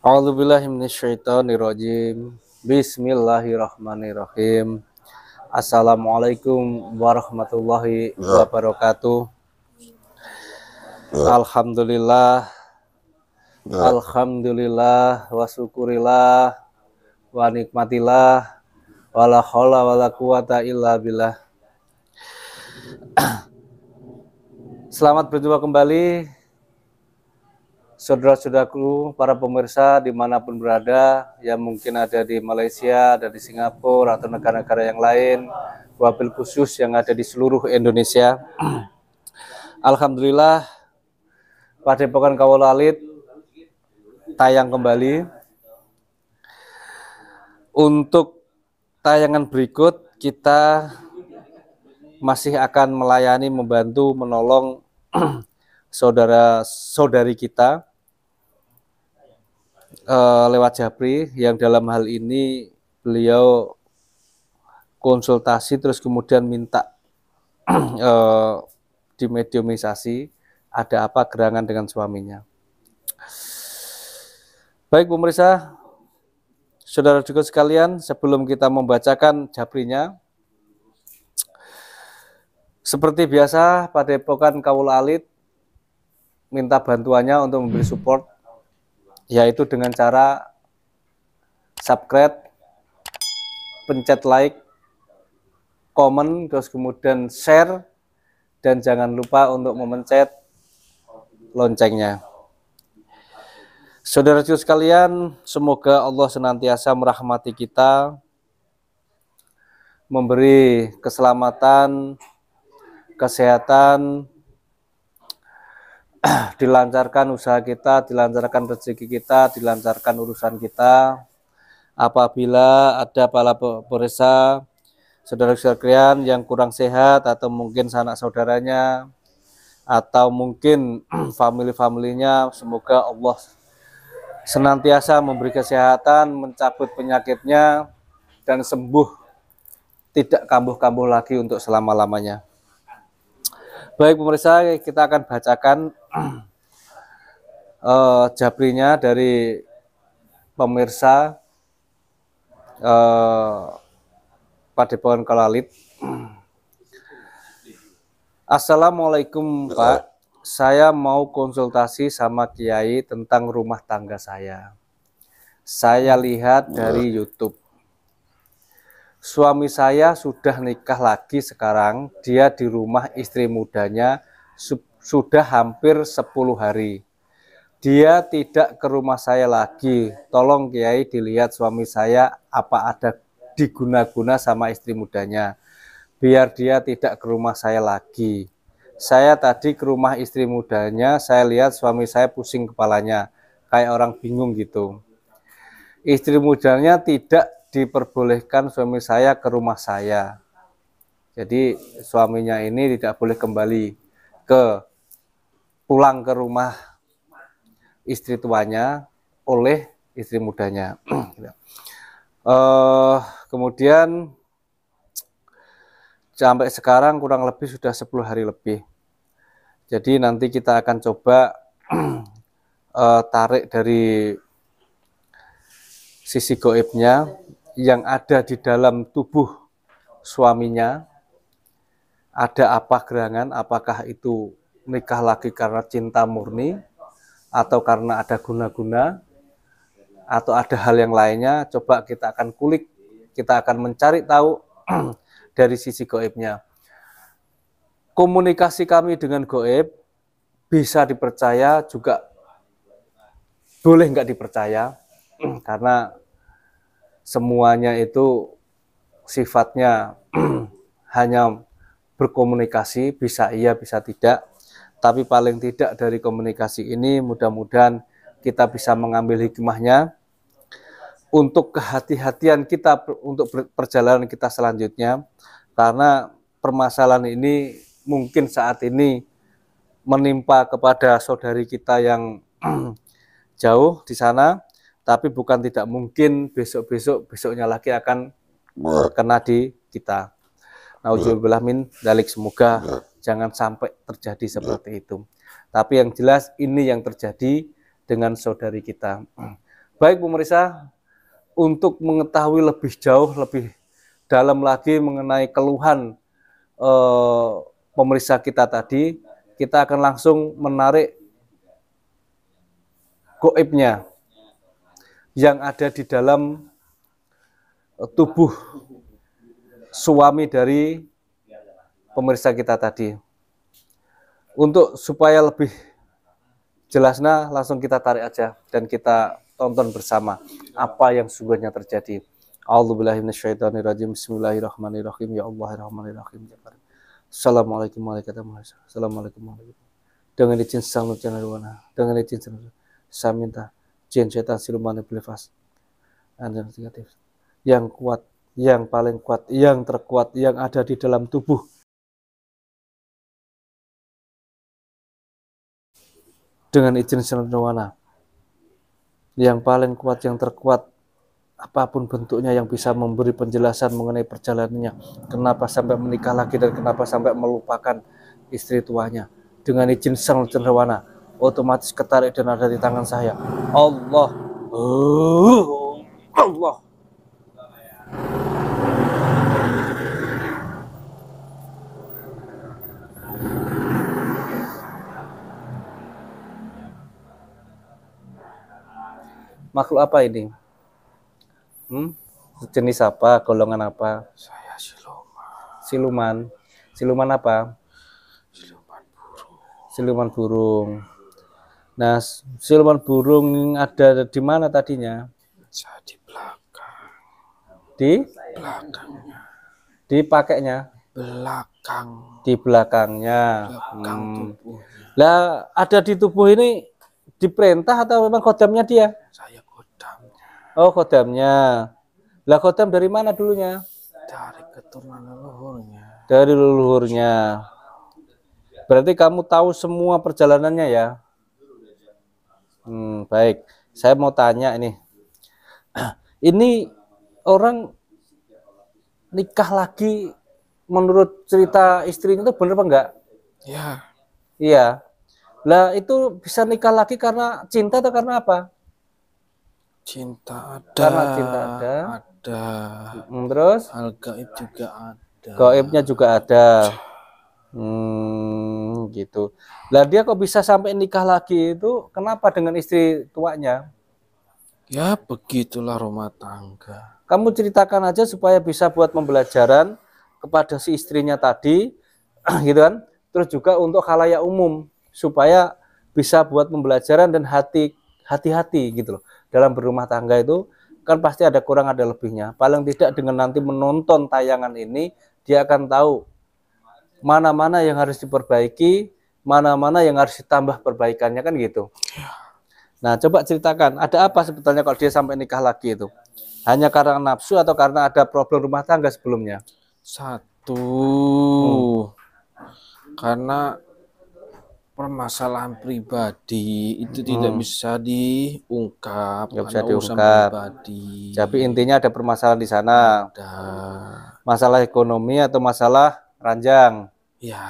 A'udzubillahi minasyaitonirrajim. Bismillahirrahmanirrahim. Assalamualaikum warahmatullahi wabarakatuh. Alhamdulillah, alhamdulillah wa syukurillah wa nikmatillah wala haula wala quwata illa billah. Selamat berjumpa kembali saudara-saudaraku, para pemirsa dimanapun berada, yang mungkin ada di Malaysia, ada di Singapura, atau negara-negara yang lain, wabil khusus yang ada di seluruh Indonesia. Alhamdulillah, Padepokan Kawula Alit tayang kembali. Untuk tayangan berikut, kita masih akan melayani, membantu, menolong saudara-saudari kita lewat Japri, yang dalam hal ini beliau konsultasi terus kemudian minta dimediumisasi ada apa gerangan dengan suaminya. Baik pemirsa, saudara juga sekalian, sebelum kita membacakan Japrinya, seperti biasa Padepokan Kawula Alit minta bantuannya untuk memberi support, yaitu dengan cara subscribe, pencet like, komen, terus kemudian share, dan jangan lupa untuk memencet loncengnya. Saudara-saudara sekalian, semoga Allah senantiasa merahmati kita, memberi keselamatan, kesehatan, dilancarkan usaha kita, dilancarkan rezeki kita, dilancarkan urusan kita. Apabila ada para pemirsa, saudara-saudara yang kurang sehat, atau mungkin sanak saudaranya, atau mungkin family-familinya, semoga Allah senantiasa memberi kesehatan, mencabut penyakitnya, dan sembuh, tidak kambuh-kambuh lagi untuk selama-lamanya. Baik pemirsa, kita akan bacakan Japrinya dari pemirsa Padepokan Kawula Alit. Assalamualaikum Pak, saya mau konsultasi sama Kiai tentang rumah tangga saya. Saya lihat dari YouTube. Suami saya sudah nikah lagi sekarang, dia di rumah istri mudanya sudah hampir 10 hari. Dia tidak ke rumah saya lagi. Tolong Kiai dilihat suami saya apa ada diguna-guna sama istri mudanya, biar dia tidak ke rumah saya lagi. Saya tadi ke rumah istri mudanya, saya lihat suami saya pusing kepalanya, kayak orang bingung gitu. Istri mudanya tidak diperbolehkan suami saya ke rumah saya. Jadi suaminya ini tidak boleh kembali pulang ke rumah istri tuanya oleh istri mudanya. Kemudian sampai sekarang kurang lebih sudah 10 hari lebih. Jadi nanti kita akan coba tarik dari sisi goibnya yang ada di dalam tubuh suaminya, ada apa gerangan, apakah itu nikah lagi karena cinta murni, atau karena ada guna-guna, atau ada hal yang lainnya. Coba kita akan kulik, kita akan mencari tahu dari sisi goibnya. Komunikasi kami dengan goib bisa dipercaya, juga boleh nggak dipercaya, karena semuanya itu sifatnya hanya berkomunikasi, bisa iya bisa tidak, tapi paling tidak dari komunikasi ini mudah-mudahan kita bisa mengambil hikmahnya untuk kehati-hatian kita untuk perjalanan kita selanjutnya, karena permasalahan ini mungkin saat ini menimpa kepada saudari kita yang jauh di sana, tapi bukan tidak mungkin besoknya lagi akan terkena di kita. Nauzubillah min dzalik, semoga jangan sampai terjadi seperti itu. Tapi yang jelas ini yang terjadi dengan saudari kita. Baik pemirsa, untuk mengetahui lebih jauh, lebih dalam lagi mengenai keluhan pemeriksa kita tadi, kita akan langsung menarik goibnya yang ada di dalam tubuh suami dari pemirsa kita tadi. Untuk supaya lebih jelasnya, langsung kita tarik aja dan kita tonton bersama apa yang sungguhnya terjadi. A'udzubillahi minasyaitonirrajim. Bismillahirrahmanirrahim. Ya Allahirrahmanirrahim. Assalamualaikum warahmatullahi wabarakatuh. Assalamualaikum warahmatullahi wabarakatuh. Dengan izin sang nurjana, dengan izin saya minta jin setan siluman iblis negatif yang kuat, yang paling kuat, yang terkuat yang ada di dalam tubuh dengan izin sang nurjana, yang paling kuat, yang terkuat, apapun bentuknya yang bisa memberi penjelasan mengenai perjalanannya, kenapa sampai menikah lagi dan kenapa sampai melupakan istri tuanya. Dengan izin sang cendewana, otomatis ketarik dan ada di tangan saya. Allah, Allah. Makhluk apa ini? Jenis apa? Golongan apa? Saya siluman. Siluman. Siluman apa? Siluman burung. Siluman burung. Nah, siluman burung ada di mana tadinya? Saya di belakang. Di belakangnya. Dipakainya? Belakang. Di belakangnya. Belakang tubuhnya. Lah, ada di tubuh ini diperintah atau memang khodamnya dia? Saya khodamnya. Oh, khodamnya. Lah, khodam dari mana dulunya? Dari keturunan leluhurnya. Dari leluhurnya. Berarti kamu tahu semua perjalanannya ya? Baik. Saya mau tanya ini. Ini orang nikah lagi menurut cerita istrinya itu benar apa enggak? Ya. Iya. Lah itu bisa nikah lagi karena cinta atau karena apa? Cinta ada. Karena cinta ada. Ada. Terus? Hal gaib juga ada. Gaibnya juga ada. Gitu. Lah dia kok bisa sampai nikah lagi itu kenapa dengan istri tuanya? Ya begitulah rumah tangga. Kamu ceritakan aja supaya bisa buat pembelajaran kepada si istrinya tadi, gitu kan? Terus juga untuk khalayak umum supaya bisa buat pembelajaran dan hati-hati gitu loh. Dalam berumah tangga itu kan pasti ada kurang ada lebihnya. Paling tidak dengan nanti menonton tayangan ini dia akan tahu mana-mana yang harus diperbaiki, mana-mana yang harus ditambah perbaikannya kan gitu. Nah, coba ceritakan, ada apa sebetulnya kalau dia sampai nikah lagi itu? Hanya karena nafsu atau karena ada problem rumah tangga sebelumnya? Satu, karena permasalahan pribadi itu tidak bisa diungkap, nggak bisa karena urusan diungkap. pribadi. Tapi intinya ada permasalahan di sana. Ada. Masalah ekonomi atau masalah ranjang? Ya,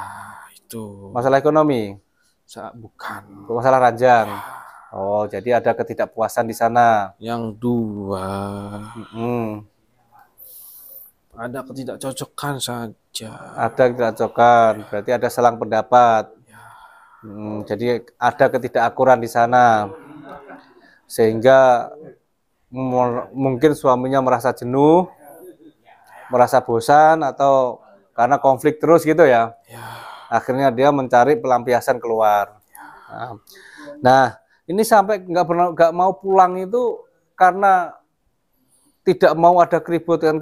itu. Masalah ekonomi? Bukan. Masalah ranjang. Oh, jadi ada ketidakpuasan di sana. Yang dua, ada ketidakcocokan saja. Ada ketidakcocokan, berarti ada selang pendapat. Jadi ada ketidakakuran di sana, sehingga mungkin suaminya merasa jenuh, merasa bosan, atau karena konflik terus gitu ya. Akhirnya dia mencari pelampiasan keluar. Nah, ini sampai nggak mau pulang itu karena tidak mau ada keributan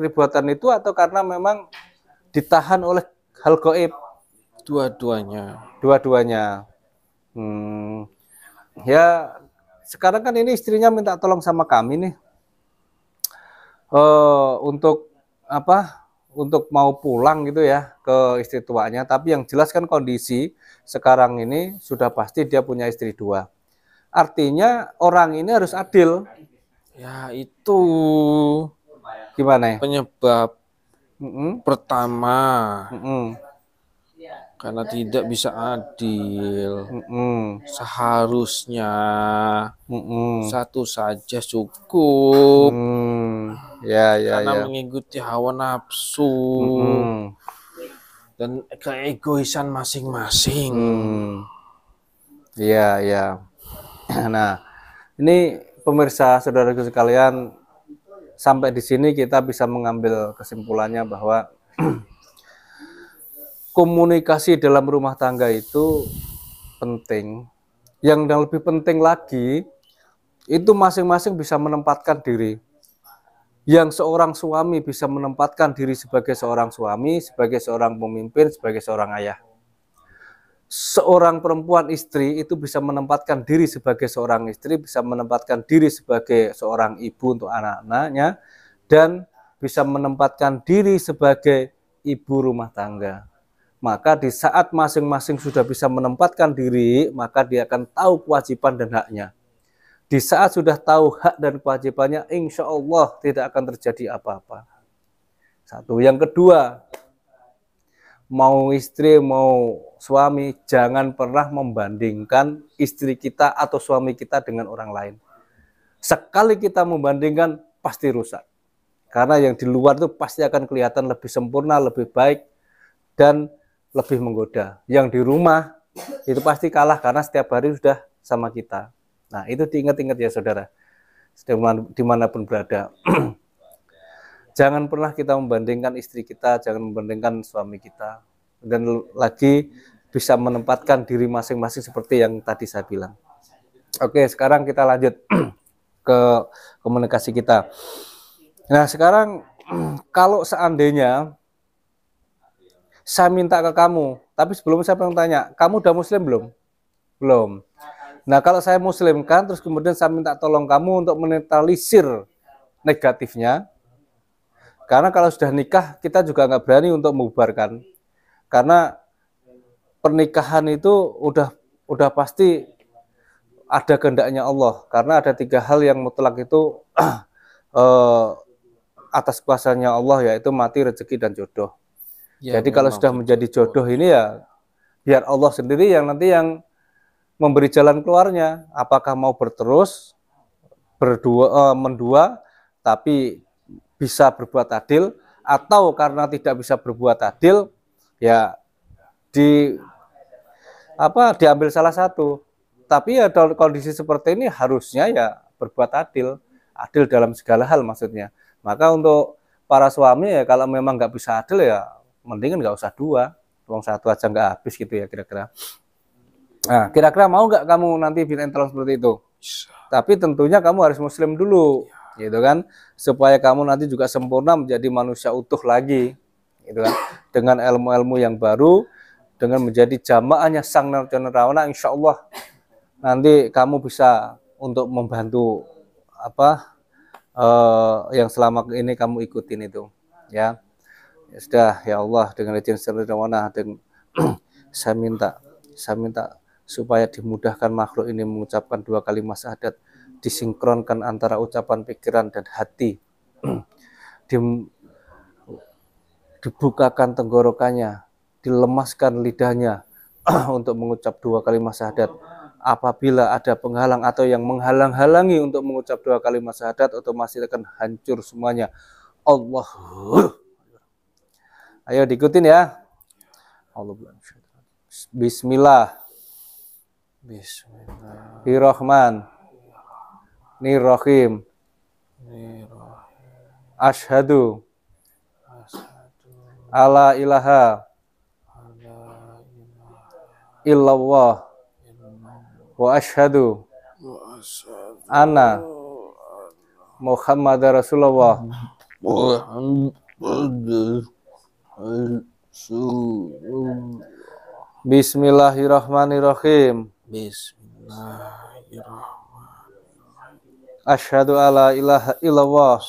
itu atau karena memang ditahan oleh hal gaib? Dua-duanya. Dua-duanya. Ya, sekarang kan ini istrinya minta tolong sama kami nih. Untuk apa? Untuk mau pulang gitu ya ke istri tuanya. Tapi yang jelas kan kondisi sekarang ini sudah pasti dia punya istri dua. Artinya orang ini harus adil. Ya itu gimana ya? Penyebab pertama. Karena tidak bisa adil. Mm-mm. Seharusnya Mm-mm. satu saja cukup. Ya, ya, Karena ya. mengikuti hawa nafsu Mm-mm. dan keegoisan masing-masing. Ya, ya. Nah, ini pemirsa saudaraku sekalian, sampai di sini kita bisa mengambil kesimpulannya bahwa komunikasi dalam rumah tangga itu penting. Yang lebih penting lagi, itu masing-masing bisa menempatkan diri. Yang seorang suami bisa menempatkan diri sebagai seorang suami, sebagai seorang pemimpin, sebagai seorang ayah. Seorang perempuan istri itu bisa menempatkan diri sebagai seorang istri, bisa menempatkan diri sebagai seorang ibu untuk anak-anaknya, dan bisa menempatkan diri sebagai ibu rumah tangga. Maka di saat masing-masing sudah bisa menempatkan diri, maka dia akan tahu kewajiban dan haknya. Di saat sudah tahu hak dan kewajibannya, insya Allah tidak akan terjadi apa-apa. Satu. Yang kedua, mau istri, mau suami, jangan pernah membandingkan istri kita atau suami kita dengan orang lain. Sekali kita membandingkan, pasti rusak. Karena yang di luar itu pasti akan kelihatan lebih sempurna, lebih baik, dan lebih menggoda. Yang di rumah, itu pasti kalah karena setiap hari sudah sama kita. Nah, itu diingat-ingat ya saudara, dimanapun berada. Jangan pernah kita membandingkan istri kita, jangan membandingkan suami kita. Dan lagi bisa menempatkan diri masing-masing seperti yang tadi saya bilang. Oke, sekarang kita lanjut ke komunikasi kita. Nah, sekarang kalau seandainya saya minta ke kamu, tapi sebelum saya pengen tanya, kamu udah muslim belum? Belum. Nah, kalau saya muslimkan, terus kemudian saya minta tolong kamu untuk menetralisir negatifnya, karena kalau sudah nikah, kita juga nggak berani untuk membubarkan. Karena pernikahan itu udah pasti ada kehendaknya Allah. Karena ada 3 hal yang mutlak itu atas kuasanya Allah, yaitu mati, rezeki, dan jodoh. Ya, Jadi kalau sudah menjadi jodoh ini ya, biar Allah sendiri yang nanti yang memberi jalan keluarnya, apakah mau berterus mendua tapi bisa berbuat adil, atau karena tidak bisa berbuat adil ya diambil salah satu. Tapi ya dalam kondisi seperti ini harusnya ya berbuat adil dalam segala hal maksudnya. Maka untuk para suami ya kalau memang nggak bisa adil ya mendingan nggak usah 2, uang 1 aja nggak habis gitu ya kira-kira. Nah, kira-kira mau nggak kamu nanti minta tolong seperti itu? Tapi tentunya kamu harus muslim dulu, gitu kan? Supaya kamu nanti juga sempurna menjadi manusia utuh lagi, gitu kan? Dengan ilmu-ilmu yang baru, dengan menjadi jamaahnya sang Narjana, insya Allah nanti kamu bisa untuk membantu yang selama ini kamu ikutin itu, ya. Ya sudah, ya Allah, dengan izin serwana dan saya minta supaya dimudahkan makhluk ini mengucapkan 2 kalimat syahadat, disinkronkan antara ucapan, pikiran, dan hati, dibukakan tenggorokannya, dilemaskan lidahnya untuk mengucap 2 kalimat syahadat. Apabila ada penghalang atau yang menghalang-halangi untuk mengucap 2 kalimat syahadat, otomatis akan hancur semuanya. Allah. Ayo diikutin ya. Bismillah. Bismillahirrahmanirrahim. Asyhadu alla ilaha illallah wa asyhadu anna Muhammadar Rasulullah. Bismillahirrahmanirrahim. Bismillahirrahmanirrahim. Asyhadu alla ilaha illallah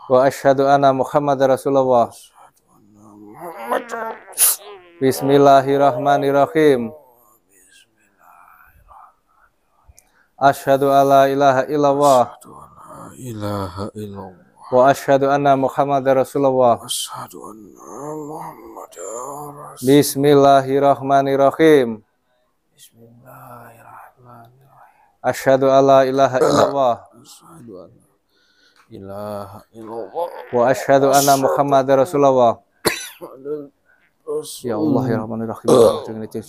wa asyhadu anna Muhammadar Rasulullah. Bismillahirrahmanirrahim. Asyhadu alla ilaha illallah wa asyhadu anna Muhammadar Rasulullah. Asyhadu anna Muhammadar Rasul. Bismillahirrahmanirrahim. Bismillahirrahmanirrahim. Asyhadu alla ilaha illallah Asyhadu an la ilaha illallah wa asyhadu anna Muhammadar Rasulullah. Ya Allah ya Rahman ya Rahim. Dengan itu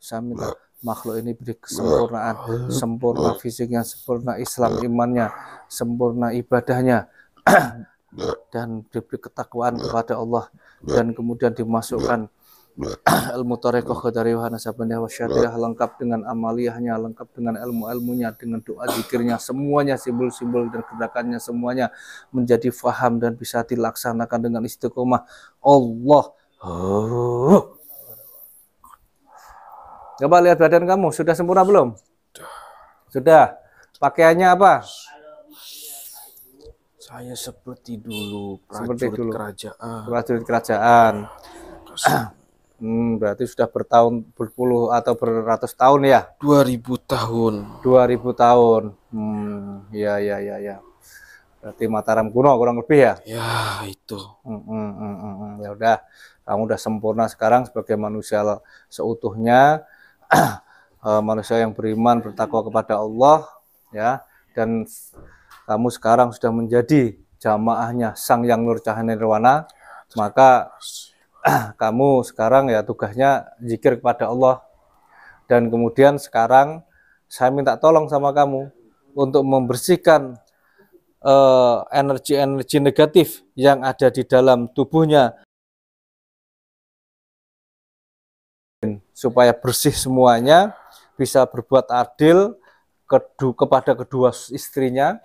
saya minta makhluk ini beri kesempurnaan, sempurna fisiknya, sempurna Islam imannya, sempurna ibadahnya, dan diberi ketakwaan kepada Allah, dan kemudian dimasukkan ilmu tarekoh dari wahana sabanah wasyatirah, lengkap dengan amaliyahnya, lengkap dengan ilmu-ilmunya, dengan doa zikirnya, semuanya simbol-simbol dan gerakannya semuanya menjadi faham dan bisa dilaksanakan dengan istiqomah. Allah. Coba lihat badan kamu, sudah sempurna belum? Sudah. Pakaiannya apa? Saya seperti dulu Seperti prajurit dulu. kerajaan. Prajurit kerajaan. Berarti sudah berpuluh atau beratus tahun ya? 2000 tahun. 2000 tahun. Ya. Berarti Mataram kuno kurang lebih ya? Ya, itu. Ya udah, kamu udah sempurna sekarang sebagai manusia seutuhnya, manusia yang beriman, bertakwa kepada Allah, ya. Dan kamu sekarang sudah menjadi jamaahnya Sang Yang Nur Cahaya Nirwana, maka kamu sekarang ya tugasnya zikir kepada Allah. Dan kemudian sekarang saya minta tolong sama kamu untuk membersihkan energi-energi negatif yang ada di dalam tubuhnya, supaya bersih semuanya, bisa berbuat adil kepada kedua istrinya.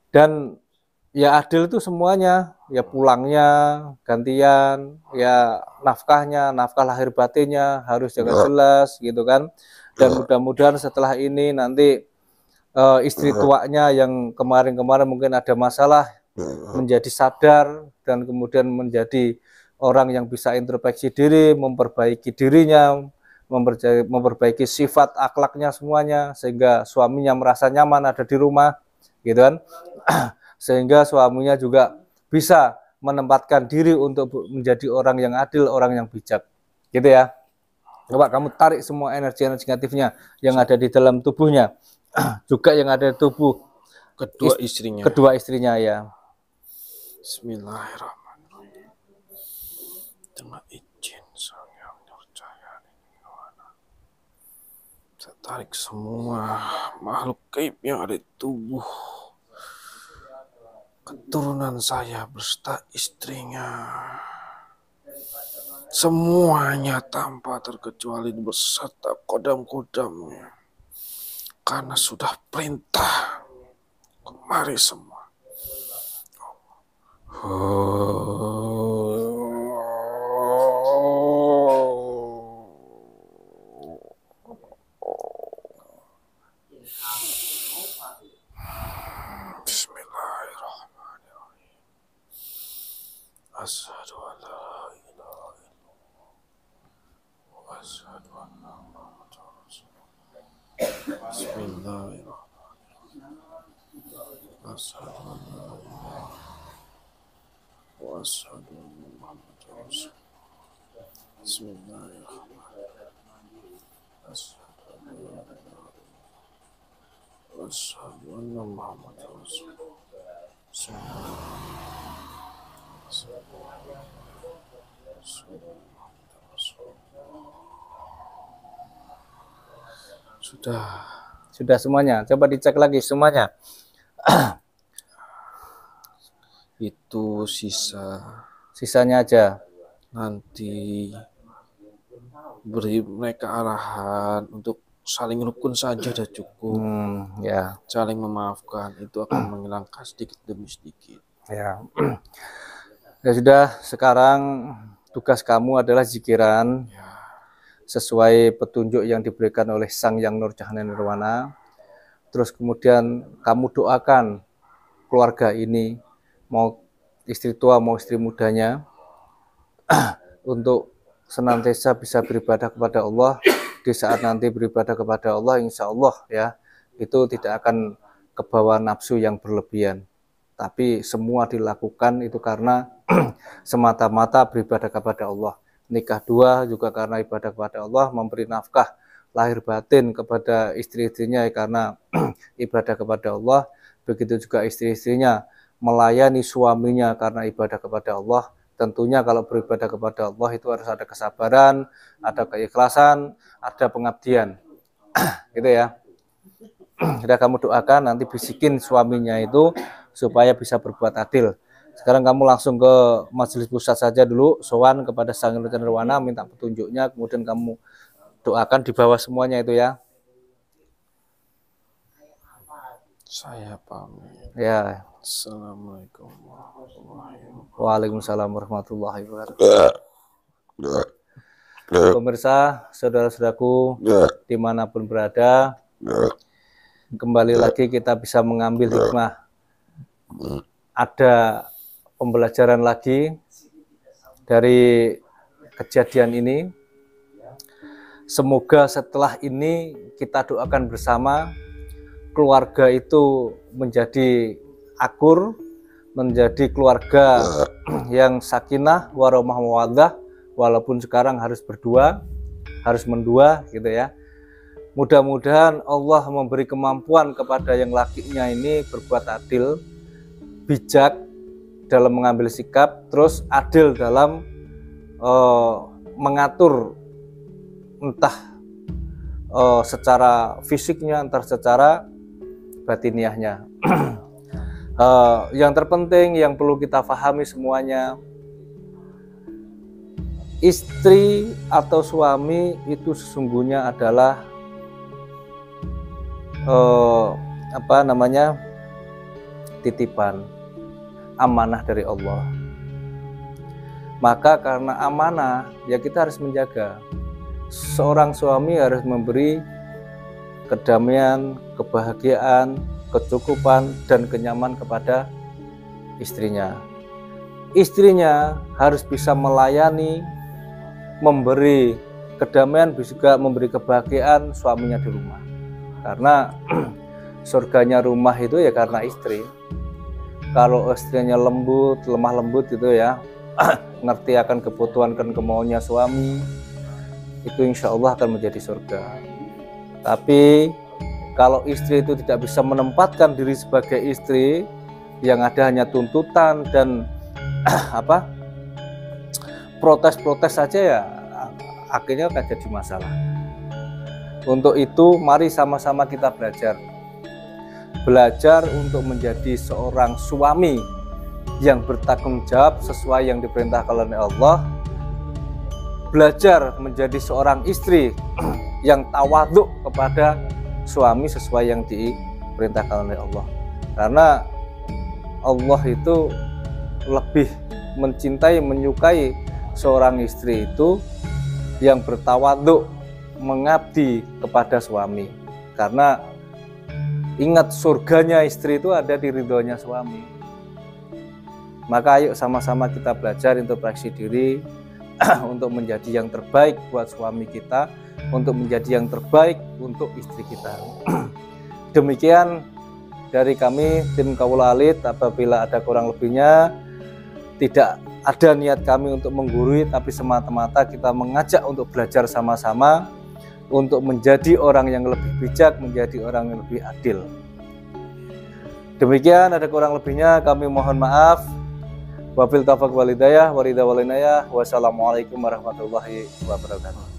Dan ya adil itu semuanya, ya pulangnya gantian, ya nafkahnya, nafkah lahir batinnya harus jaga jelas gitu kan. Dan mudah-mudahan setelah ini nanti istri tuanya yang kemarin-kemarin mungkin ada masalah menjadi sadar, dan kemudian menjadi orang yang bisa introspeksi diri, memperbaiki dirinya, memperbaiki sifat akhlaknya semuanya, sehingga suaminya merasa nyaman ada di rumah gitu kan. Sehingga suaminya juga bisa menempatkan diri untuk menjadi orang yang adil, orang yang bijak gitu ya. Coba kamu tarik semua energi-energi negatifnya yang ada di dalam tubuhnya, juga yang ada di tubuh kedua istrinya ya. Bismillahirrahmanirrahim. Dengan izin Sang Yang Nur Cahaya Nirwana, saya tarik semua makhluk gaib yang ada di tubuh keturunan saya beserta istrinya, semuanya tanpa terkecuali beserta kodam-kodamnya, karena sudah perintah. Mari semua. Bismillahirrahmanirrahim. Asyhadu an la ilaha illallah wa asyhadu anna Muhammadar Rasulullah. Bismillahirrahmanirrahim. Asyhadu an la ilaha wa asyhadu anna Muhammadar Rasulullah. Bismillahirrahmanirrahim. Asyhadu an la ilaha illallah wa asyhadu anna Muhammadar Rasulullah. Sudah semuanya. Coba dicek lagi semuanya. Itu Sisanya aja. nanti beri mereka arahan untuk saling rukun saja sudah cukup. Ya. Saling memaafkan itu akan menghilangkan sedikit demi sedikit. Ya. Ya sudah, sekarang tugas kamu adalah zikiran sesuai petunjuk yang diberikan oleh Sang Yang Nur Cahaya Nirwana. Terus kemudian kamu doakan keluarga ini, mau istri tua mau istri mudanya, untuk senantiasa bisa beribadah kepada Allah. Di saat nanti beribadah kepada Allah, insya Allah ya, itu tidak akan kebawa nafsu yang berlebihan. tapi semua dilakukan itu karena semata-mata beribadah kepada Allah. Nikah dua juga karena ibadah kepada Allah, memberi nafkah lahir batin kepada istri-istrinya karena ibadah kepada Allah. Begitu juga istri-istrinya melayani suaminya karena ibadah kepada Allah. Tentunya kalau beribadah kepada Allah itu harus ada kesabaran, ada keikhlasan, ada pengabdian. Gitu ya. Sudah kamu doakan, nanti bisikin suaminya itu supaya bisa berbuat adil. Sekarang kamu langsung ke majelis pusat saja dulu, sowan kepada Sang Hyang Nirwana, minta petunjuknya, kemudian kamu doakan di bawah semuanya itu ya. Saya pamit. Ya. Assalamualaikum warahmatullahi wabarakatuh. Waalaikumsalam warahmatullahi wabarakatuh. Pemirsa, saudara-saudaraku, dimanapun berada, kembali lagi kita bisa mengambil hikmah. Ada pembelajaran lagi dari kejadian ini. Semoga setelah ini kita doakan bersama keluarga itu menjadi akur, menjadi keluarga yang sakinah, warahmah, mawaddah, walaupun sekarang harus berdua, harus mendua gitu ya. Mudah-mudahan Allah memberi kemampuan kepada yang lakinya ini berbuat adil, bijak dalam mengambil sikap, terus adil dalam mengatur entah secara fisiknya, entah secara batiniahnya. Yang terpenting yang perlu kita pahami semuanya, istri atau suami itu sesungguhnya adalah titipan, amanah dari Allah. Maka karena amanah ya kita harus menjaga. Seorang suami harus memberi kedamaian, kebahagiaan, kecukupan, dan kenyamanan kepada istrinya. Istrinya harus bisa melayani, memberi kedamaian, juga memberi kebahagiaan suaminya di rumah. Karena surganya rumah itu ya karena istri. Kalau istrinya lembut, lemah lembut gitu ya, ngerti akan kebutuhan dan kemauannya suami, itu insya Allah akan menjadi surga. Tapi kalau istri itu tidak bisa menempatkan diri sebagai istri, yang ada hanya tuntutan dan protes-protes saja, ya akhirnya akan jadi masalah. Untuk itu mari sama-sama kita belajar untuk menjadi seorang suami yang bertanggung jawab sesuai yang diperintahkan oleh Allah. Belajar menjadi seorang istri yang tawaduk kepada suami sesuai yang diperintahkan oleh Allah. Karena Allah itu lebih mencintai, menyukai seorang istri itu yang bertawaduk, mengabdi kepada suami. Karena ingat, surganya istri itu ada di ridhonya suami. Maka ayo sama-sama kita belajar introspeksi diri untuk menjadi yang terbaik buat suami kita, untuk menjadi yang terbaik untuk istri kita. Demikian dari kami tim Kaula Alit. Apabila ada kurang lebihnya, tidak ada niat kami untuk menggurui, tapi semata-mata kita mengajak untuk belajar sama-sama untuk menjadi orang yang lebih bijak, menjadi orang yang lebih adil. Demikian, ada kurang lebihnya kami mohon maaf. Wabil taufiq wal hidayah, waridha wal inayah. Wassalamualaikum warahmatullahi wabarakatuh.